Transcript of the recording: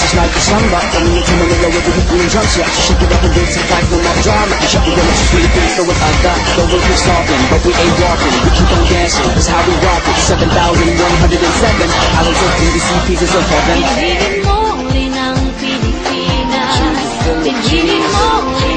just like a slumber. Coming into Manila with the people and drums, yeah. Shake it up and dance it like no more drama. Shut the windows, just really things, throw it like that. Though we're just talking, but we ain't walking. We keep on dancing, that's how we rock it. 7,107 islands of PVC pieces of heaven. Pinigin mo rin ang Pilipinas. Pinigin mo rin